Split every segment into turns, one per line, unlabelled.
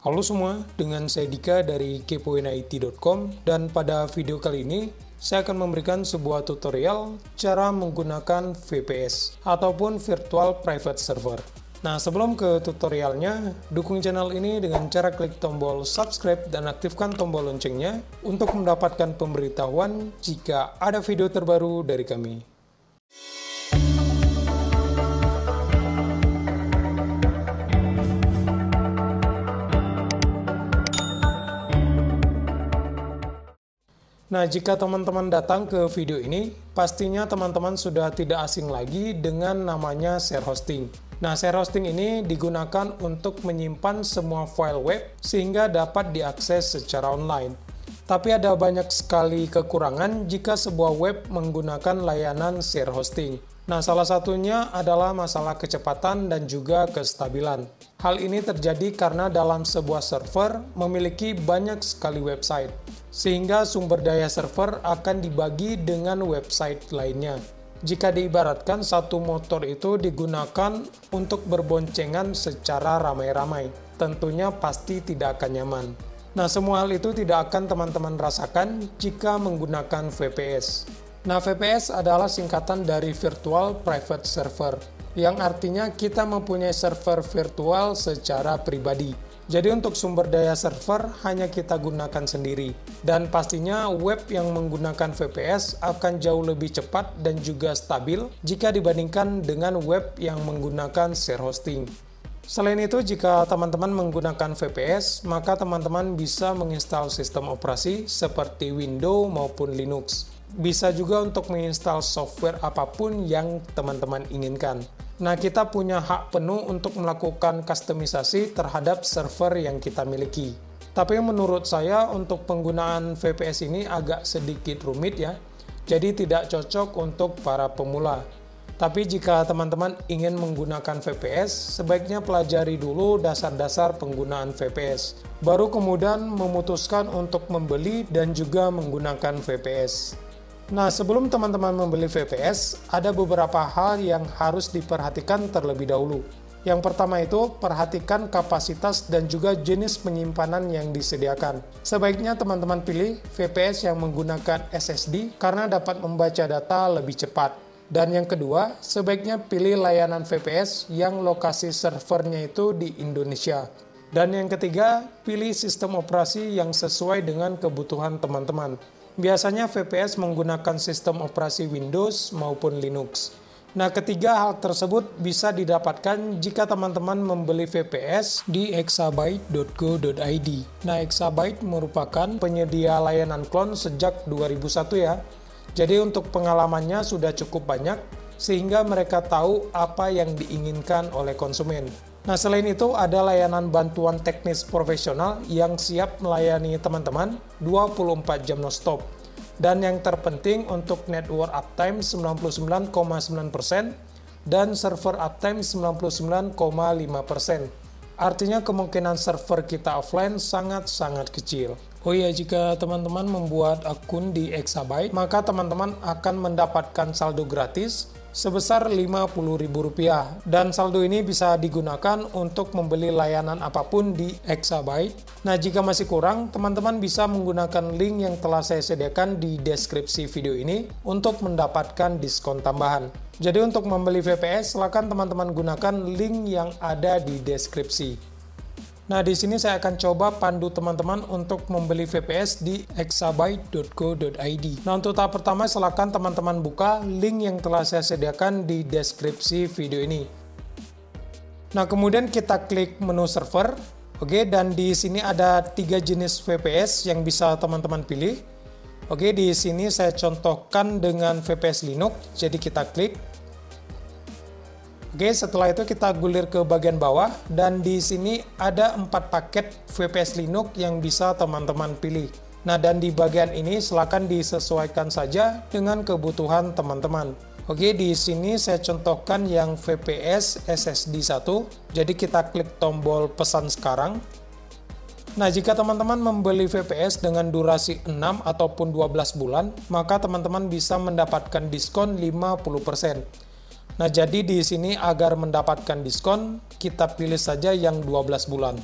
Halo semua, dengan saya Dika dari kepoinit.com dan pada video kali ini saya akan memberikan sebuah tutorial cara menggunakan VPS ataupun Virtual Private Server. Nah, sebelum ke tutorialnya, dukung channel ini dengan cara klik tombol subscribe dan aktifkan tombol loncengnya untuk mendapatkan pemberitahuan jika ada video terbaru dari kami. Nah, jika teman-teman datang ke video ini, pastinya teman-teman sudah tidak asing lagi dengan namanya share hosting. Nah, share hosting ini digunakan untuk menyimpan semua file web sehingga dapat diakses secara online. Tapi ada banyak sekali kekurangan jika sebuah web menggunakan layanan share hosting. Nah, salah satunya adalah masalah kecepatan dan juga kestabilan. Hal ini terjadi karena dalam sebuah server memiliki banyak sekali website, sehingga sumber daya server akan dibagi dengan website lainnya. Jika diibaratkan satu motor itu digunakan untuk berboncengan secara ramai-ramai, tentunya pasti tidak akan nyaman. Nah, semua hal itu tidak akan teman-teman rasakan jika menggunakan VPS. Nah, VPS adalah singkatan dari Virtual Private Server, yang artinya kita mempunyai server virtual secara pribadi. Jadi untuk sumber daya server hanya kita gunakan sendiri. Dan pastinya web yang menggunakan VPS akan jauh lebih cepat dan juga stabil jika dibandingkan dengan web yang menggunakan share hosting. Selain itu, jika teman-teman menggunakan VPS, maka teman-teman bisa menginstal sistem operasi seperti Windows maupun Linux. Bisa juga untuk menginstal software apapun yang teman-teman inginkan. Nah, kita punya hak penuh untuk melakukan kustomisasi terhadap server yang kita miliki. Tapi menurut saya untuk penggunaan VPS ini agak sedikit rumit ya. Jadi tidak cocok untuk para pemula. Tapi jika teman-teman ingin menggunakan VPS, sebaiknya pelajari dulu dasar-dasar penggunaan VPS. Baru kemudian memutuskan untuk membeli dan juga menggunakan VPS. Nah, sebelum teman-teman membeli VPS, ada beberapa hal yang harus diperhatikan terlebih dahulu. Yang pertama itu, perhatikan kapasitas dan juga jenis penyimpanan yang disediakan. Sebaiknya teman-teman pilih VPS yang menggunakan SSD karena dapat membaca data lebih cepat. Dan yang kedua, sebaiknya pilih layanan VPS yang lokasi servernya itu di Indonesia. Dan yang ketiga, pilih sistem operasi yang sesuai dengan kebutuhan teman-teman. Biasanya VPS menggunakan sistem operasi Windows maupun Linux. Nah, ketiga hal tersebut bisa didapatkan jika teman-teman membeli VPS di exabyte.co.id. Nah, Exabyte merupakan penyedia layanan clone sejak 2001 ya. Jadi untuk pengalamannya sudah cukup banyak, sehingga mereka tahu apa yang diinginkan oleh konsumen. Nah, selain itu ada layanan bantuan teknis profesional yang siap melayani teman-teman 24 jam non-stop. Dan yang terpenting untuk network uptime 99,9% dan server uptime 99,5%. Artinya kemungkinan server kita offline sangat-sangat kecil. Oh iya, jika teman-teman membuat akun di Exabyte, maka teman-teman akan mendapatkan saldo gratis sebesar Rp50.000 dan saldo ini bisa digunakan untuk membeli layanan apapun di Exabyte. Nah, jika masih kurang, teman-teman bisa menggunakan link yang telah saya sediakan di deskripsi video ini untuk mendapatkan diskon tambahan. Jadi untuk membeli VPS, silakan teman-teman gunakan link yang ada di deskripsi. Nah, di sini saya akan coba pandu teman-teman untuk membeli VPS di exabyte.co.id. Nah, untuk tahap pertama, silakan teman-teman buka link yang telah saya sediakan di deskripsi video ini. Nah, kemudian kita klik menu server. Oke, dan di sini ada 3 jenis VPS yang bisa teman-teman pilih. Oke, di sini saya contohkan dengan VPS Linux, jadi kita klik. Oke, setelah itu kita gulir ke bagian bawah dan di sini ada 4 paket VPS Linux yang bisa teman-teman pilih. Nah, dan di bagian ini silakan disesuaikan saja dengan kebutuhan teman-teman. Oke, di sini saya contohkan yang VPS SSD 1. Jadi kita klik tombol pesan sekarang. Nah, jika teman-teman membeli VPS dengan durasi 6 ataupun 12 bulan, maka teman-teman bisa mendapatkan diskon 50%. Nah, jadi di sini agar mendapatkan diskon, kita pilih saja yang 12 bulan.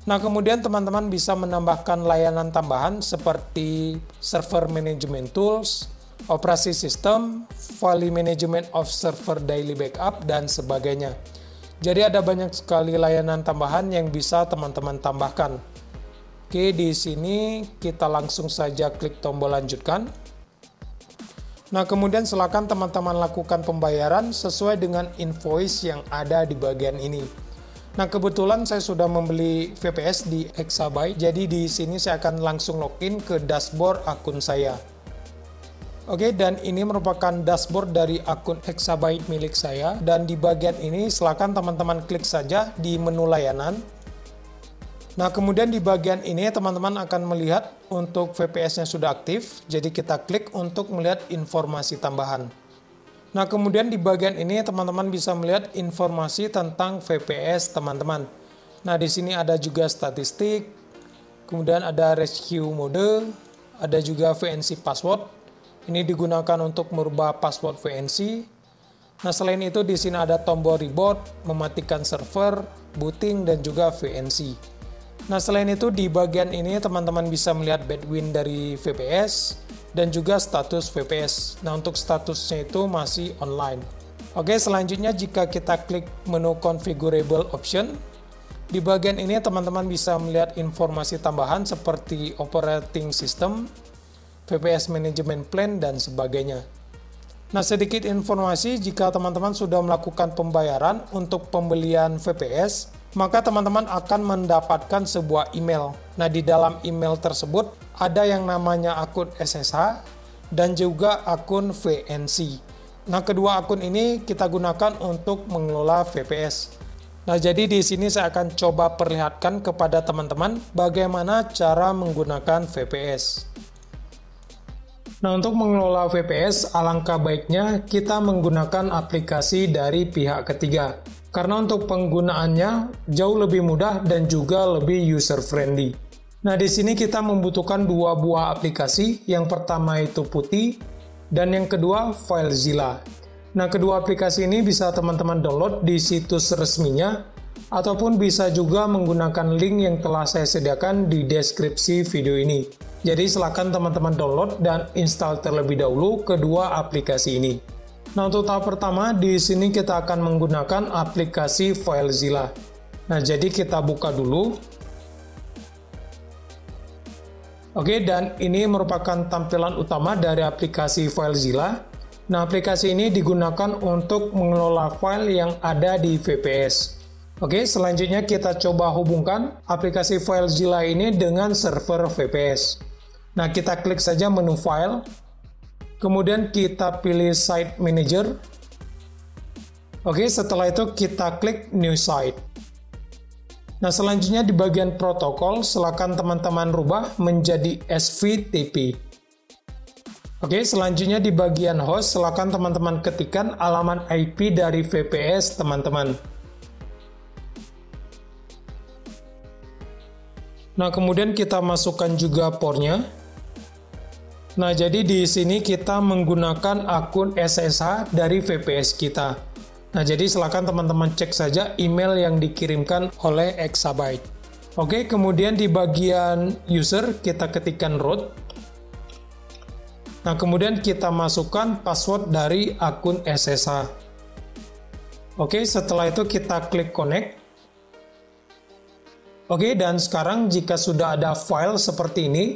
Nah, kemudian teman-teman bisa menambahkan layanan tambahan seperti server management tools, operasi sistem, file management of server daily backup, dan sebagainya. Jadi ada banyak sekali layanan tambahan yang bisa teman-teman tambahkan. Oke, di sini kita langsung saja klik tombol lanjutkan. Nah, kemudian silakan teman-teman lakukan pembayaran sesuai dengan invoice yang ada di bagian ini. Nah, kebetulan saya sudah membeli VPS di Exabyte, jadi di sini saya akan langsung login ke dashboard akun saya. Oke, dan ini merupakan dashboard dari akun Exabyte milik saya, dan di bagian ini silakan teman-teman klik saja di menu layanan. Nah, kemudian di bagian ini teman-teman akan melihat untuk VPS-nya sudah aktif, jadi kita klik untuk melihat informasi tambahan. Nah, kemudian di bagian ini teman-teman bisa melihat informasi tentang VPS teman-teman. Nah, di sini ada juga statistik, kemudian ada rescue mode, ada juga VNC password. Ini digunakan untuk merubah password VNC. Nah, selain itu di sini ada tombol reboot, mematikan server, booting, dan juga VNC. Nah, selain itu di bagian ini teman-teman bisa melihat bandwidth dari VPS dan juga status VPS. Nah, untuk statusnya itu masih online. Oke, selanjutnya jika kita klik menu configurable option, di bagian ini teman-teman bisa melihat informasi tambahan seperti operating system, VPS management plan, dan sebagainya. Nah, sedikit informasi jika teman-teman sudah melakukan pembayaran untuk pembelian VPS, maka teman-teman akan mendapatkan sebuah email. Nah, di dalam email tersebut ada yang namanya akun SSH dan juga akun VNC. Nah, kedua akun ini kita gunakan untuk mengelola VPS. Nah, jadi di sini saya akan coba perlihatkan kepada teman-teman bagaimana cara menggunakan VPS. Nah, untuk mengelola VPS, alangkah baiknya kita menggunakan aplikasi dari pihak ketiga. Karena untuk penggunaannya jauh lebih mudah dan juga lebih user-friendly. Nah, di sini kita membutuhkan dua buah aplikasi. Yang pertama itu Putih, dan yang kedua FileZilla. Nah, kedua aplikasi ini bisa teman-teman download di situs resminya, ataupun bisa juga menggunakan link yang telah saya sediakan di deskripsi video ini. Jadi silakan teman-teman download dan install terlebih dahulu kedua aplikasi ini. Nah, untuk tahap pertama di sini kita akan menggunakan aplikasi FileZilla. Nah, jadi kita buka dulu. Oke, dan ini merupakan tampilan utama dari aplikasi FileZilla. Nah, aplikasi ini digunakan untuk mengelola file yang ada di VPS. Oke, selanjutnya kita coba hubungkan aplikasi FileZilla ini dengan server VPS. Nah, kita klik saja menu File. Kemudian kita pilih Site Manager. Oke, setelah itu kita klik New Site. Nah, selanjutnya di bagian protokol, silakan teman-teman rubah menjadi SVTP. Oke, selanjutnya di bagian host, silakan teman-teman ketikkan alamat IP dari VPS teman-teman. Nah, kemudian kita masukkan juga portnya. Nah, jadi di sini kita menggunakan akun SSH dari VPS kita. Nah, jadi silakan teman-teman cek saja email yang dikirimkan oleh Exabyte. Oke, kemudian di bagian user kita ketikkan root. Nah, kemudian kita masukkan password dari akun SSH. Oke, setelah itu kita klik connect. Oke, dan sekarang jika sudah ada file seperti ini,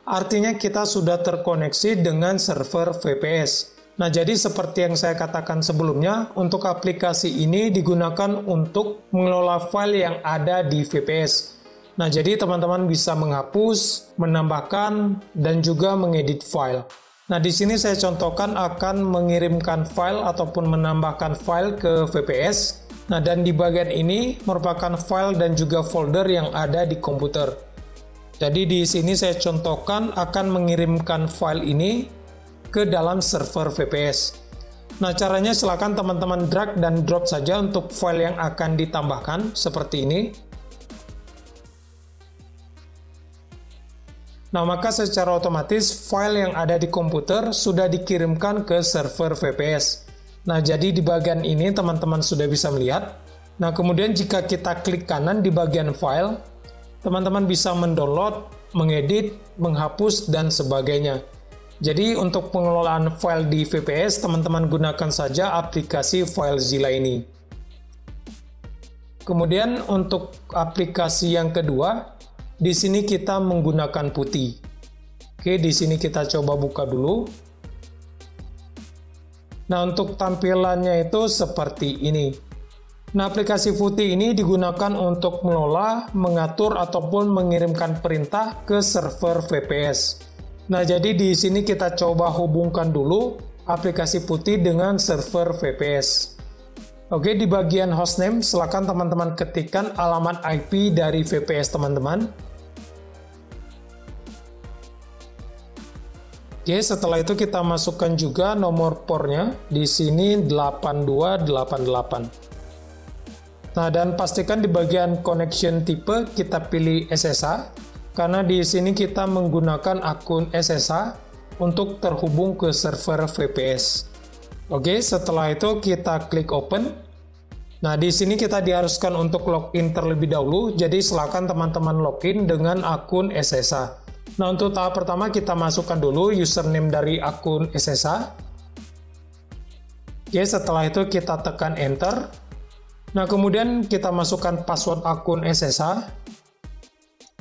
artinya kita sudah terkoneksi dengan server VPS. Nah, jadi seperti yang saya katakan sebelumnya, untuk aplikasi ini digunakan untuk mengelola file yang ada di VPS. Nah, jadi teman-teman bisa menghapus, menambahkan, dan juga mengedit file. Nah, di sini saya contohkan akan mengirimkan file ataupun menambahkan file ke VPS. Nah, dan di bagian ini merupakan file dan juga folder yang ada di komputer. Jadi di sini saya contohkan akan mengirimkan file ini ke dalam server VPS. Nah, caranya silakan teman-teman drag dan drop saja untuk file yang akan ditambahkan seperti ini. Nah, maka secara otomatis file yang ada di komputer sudah dikirimkan ke server VPS. Nah, jadi di bagian ini teman-teman sudah bisa melihat. Nah, kemudian jika kita klik kanan di bagian file, teman-teman bisa mendownload, mengedit, menghapus, dan sebagainya. Jadi untuk pengelolaan file di VPS, teman-teman gunakan saja aplikasi FileZilla ini. Kemudian untuk aplikasi yang kedua, di sini kita menggunakan Putty. Oke, di sini kita coba buka dulu. Nah, untuk tampilannya itu seperti ini. Nah, aplikasi Putty ini digunakan untuk mengelola, mengatur, ataupun mengirimkan perintah ke server VPS. Nah, jadi di sini kita coba hubungkan dulu aplikasi Putty dengan server VPS. Oke, di bagian hostname, silakan teman-teman ketikkan alamat IP dari VPS teman-teman. Oke, setelah itu kita masukkan juga nomor portnya, di sini 8288. Nah, dan pastikan di bagian connection type kita pilih SSH, karena di sini kita menggunakan akun SSH untuk terhubung ke server VPS. Oke, setelah itu kita klik open. Nah, di sini kita diharuskan untuk login terlebih dahulu, jadi silakan teman-teman login dengan akun SSH. Nah, untuk tahap pertama kita masukkan dulu username dari akun SSH. Oke, setelah itu kita tekan enter. Nah, kemudian kita masukkan password akun SSH.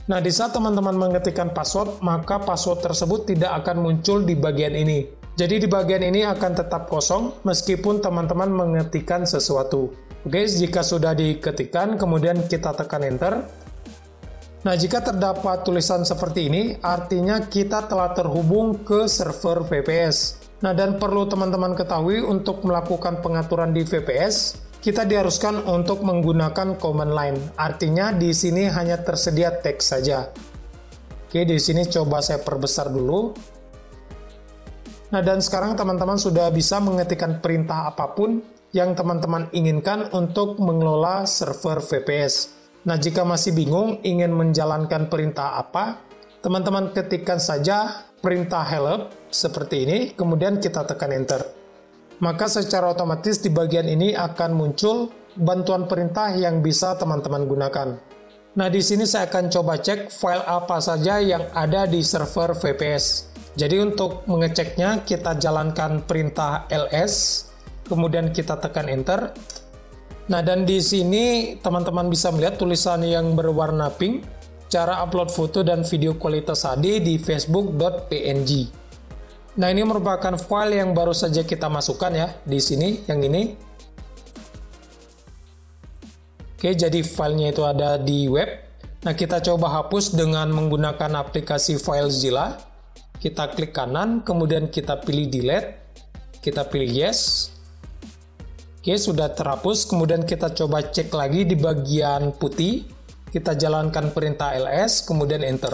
Nah, di saat teman-teman mengetikkan password, maka password tersebut tidak akan muncul di bagian ini. Jadi di bagian ini akan tetap kosong meskipun teman-teman mengetikkan sesuatu. Oke, jika sudah diketikkan, kemudian kita tekan enter. Nah, jika terdapat tulisan seperti ini, artinya kita telah terhubung ke server VPS. Nah, dan perlu teman-teman ketahui untuk melakukan pengaturan di VPS, kita diharuskan untuk menggunakan command line. Artinya di sini hanya tersedia teks saja. Oke, di sini coba saya perbesar dulu. Nah, dan sekarang teman-teman sudah bisa mengetikkan perintah apapun yang teman-teman inginkan untuk mengelola server VPS. Nah, jika masih bingung ingin menjalankan perintah apa, teman-teman ketikkan saja perintah help seperti ini, kemudian kita tekan enter. Maka secara otomatis di bagian ini akan muncul bantuan perintah yang bisa teman-teman gunakan. Nah, di sini saya akan coba cek file apa saja yang ada di server VPS. Jadi untuk mengeceknya, kita jalankan perintah ls, kemudian kita tekan enter. Nah, dan di sini teman-teman bisa melihat tulisan yang berwarna pink, cara upload foto dan video kualitas HD di facebook.png. Nah, ini merupakan file yang baru saja kita masukkan ya, di sini, yang ini. Oke, jadi filenya itu ada di web. Nah, kita coba hapus dengan menggunakan aplikasi FileZilla. Kita klik kanan, kemudian kita pilih delete, kita pilih yes. Oke, sudah terhapus. Kemudian kita coba cek lagi di bagian Putty. Kita jalankan perintah ls, kemudian enter.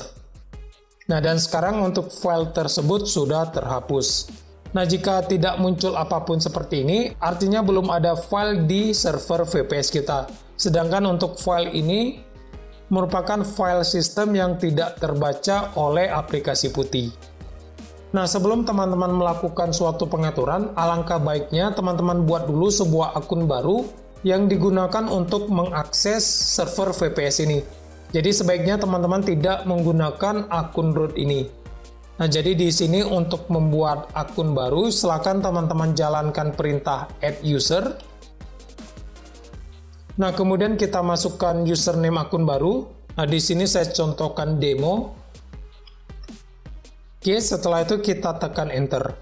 Nah, dan sekarang untuk file tersebut sudah terhapus. Nah, jika tidak muncul apapun seperti ini, artinya belum ada file di server VPS kita. Sedangkan untuk file ini merupakan file sistem yang tidak terbaca oleh aplikasi Putty. Nah, sebelum teman-teman melakukan suatu pengaturan, alangkah baiknya teman-teman buat dulu sebuah akun baru yang digunakan untuk mengakses server VPS ini. Jadi sebaiknya teman-teman tidak menggunakan akun root ini. Nah, jadi di sini untuk membuat akun baru, silakan teman-teman jalankan perintah add user. Nah, kemudian kita masukkan username akun baru. Nah, di sini saya contohkan demo. Oke, setelah itu kita tekan enter.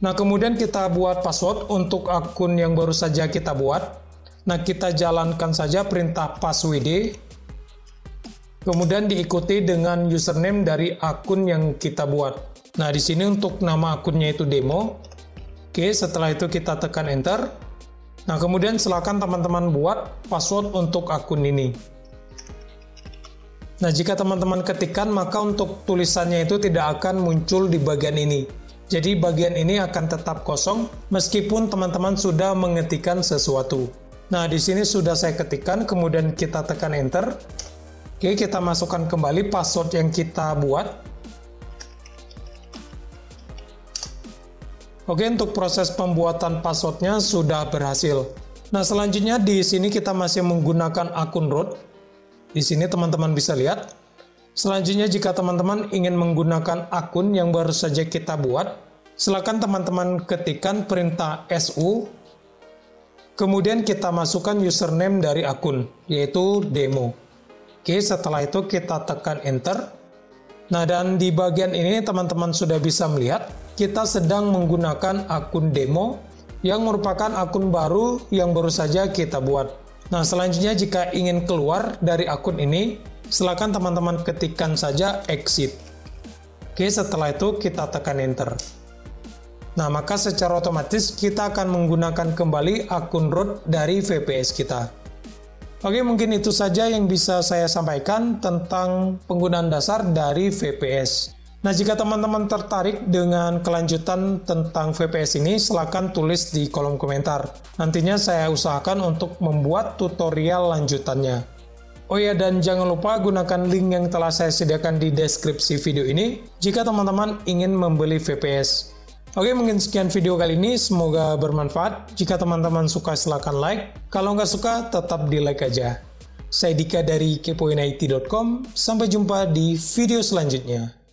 Nah, kemudian kita buat password untuk akun yang baru saja kita buat. Nah, kita jalankan saja perintah passwd, kemudian diikuti dengan username dari akun yang kita buat. Nah, di sini untuk nama akunnya itu demo. Oke, setelah itu kita tekan enter. Nah, kemudian silakan teman-teman buat password untuk akun ini. Nah, jika teman-teman ketikkan, maka untuk tulisannya itu tidak akan muncul di bagian ini. Jadi bagian ini akan tetap kosong meskipun teman-teman sudah mengetikkan sesuatu. Nah, di sini sudah saya ketikkan, kemudian kita tekan enter. Oke, kita masukkan kembali password yang kita buat. Oke, untuk proses pembuatan passwordnya sudah berhasil. Nah, selanjutnya di sini kita masih menggunakan akun root. Di sini teman-teman bisa lihat. Selanjutnya jika teman-teman ingin menggunakan akun yang baru saja kita buat, silakan teman-teman ketikkan perintah su, kemudian kita masukkan username dari akun, yaitu demo. Oke, setelah itu kita tekan enter. Nah, dan di bagian ini teman-teman sudah bisa melihat, kita sedang menggunakan akun demo yang merupakan akun baru yang baru saja kita buat. Nah, selanjutnya jika ingin keluar dari akun ini, silakan teman-teman ketikkan saja exit. Oke, setelah itu kita tekan enter. Nah, maka secara otomatis kita akan menggunakan kembali akun root dari VPS kita. Oke, mungkin itu saja yang bisa saya sampaikan tentang penggunaan dasar dari VPS. Nah, jika teman-teman tertarik dengan kelanjutan tentang VPS ini, silakan tulis di kolom komentar. Nantinya saya usahakan untuk membuat tutorial lanjutannya. Oh ya, dan jangan lupa gunakan link yang telah saya sediakan di deskripsi video ini jika teman-teman ingin membeli VPS. Oke, mungkin sekian video kali ini, semoga bermanfaat. Jika teman-teman suka silakan like, kalau nggak suka tetap di like aja. Saya Dika dari kepoinit.com, sampai jumpa di video selanjutnya.